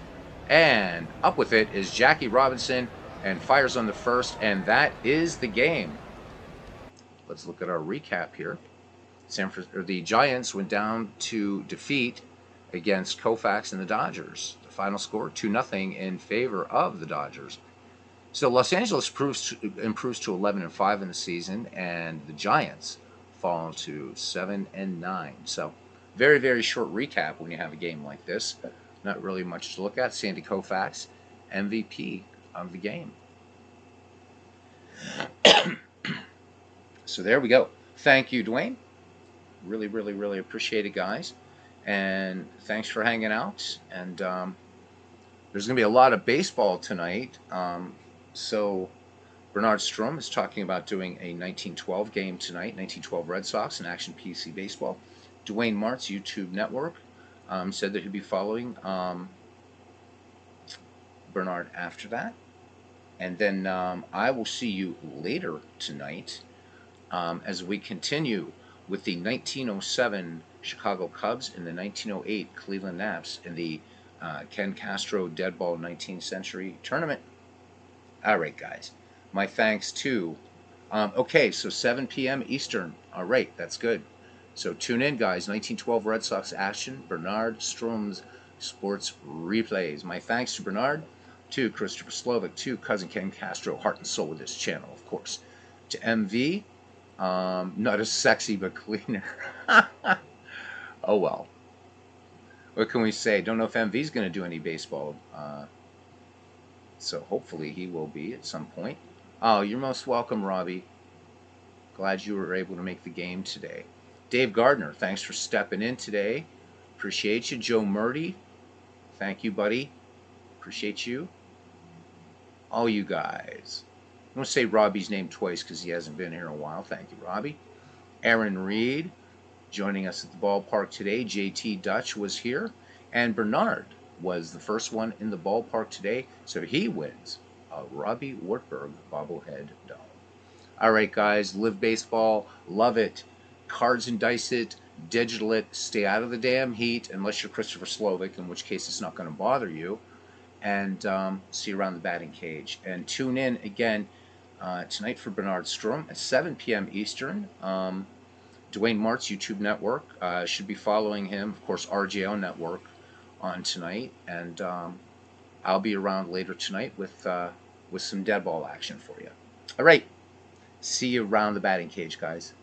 Speaker 1: and up with it is Jackie Robinson, and fires on the first, and that is the game. Let's look at our recap here. The Giants went down to defeat against Koufax and the Dodgers. The final score, 2-0 in favor of the Dodgers. So Los Angeles improves to 11-5 in the season, and the Giants fall to 7-9. So very, very short recap when you have a game like this. Not really much to look at. Sandy Koufax, MVP of the game. So there we go. Thank you, Dwayne. Really, really, really appreciate it, guys. And thanks for hanging out. And there's going to be a lot of baseball tonight. So Bernard Strom is talking about doing a 1912 game tonight, 1912 Red Sox and Action PC Baseball. Dwayne Mart's YouTube network said that he'll be following Bernard after that. And then I will see you later tonight as we continue with the 1907 Chicago Cubs and the 1908 Cleveland Naps in the Ken Castro Dead Ball 19th Century Tournament. All right, guys. My thanks to. Okay, so 7 p.m. Eastern. All right, that's good. So tune in, guys. 1912 Red Sox action. Bernard Strom's sports replays. My thanks to Bernard, to Christopher Slovic, to cousin Ken Castro, heart and soul of this channel, of course. To MV, not as sexy but cleaner. Oh well. What can we say? Don't know if MV's going to do any baseball. So hopefully he will be at some point. Oh, you're most welcome, Robbie. Glad you were able to make the game today. Dave Gardner, thanks for stepping in today. Appreciate you. Joe Murdy, thank you, buddy. Appreciate you. All you guys. I'm going to say Robbie's name twice because he hasn't been here in a while. Thank you, Robbie. Aaron Reed, joining us at the ballpark today. JT Dutch was here. And Bernard was the first one in the ballpark today. So he wins a Robbie Wartburg bobblehead dome. All right, guys, live baseball, love it, cards and dice it, digital it, stay out of the damn heat, unless you're Christopher Slovic, in which case it's not going to bother you, and see you around the batting cage. And tune in again tonight for Bernard Strom at 7 p.m. Eastern. Dwayne Mart's YouTube network. Should be following him, of course, RJO Network on tonight, and I'll be around later tonight with some dead ball action for you. All right. See you around the batting cage, guys.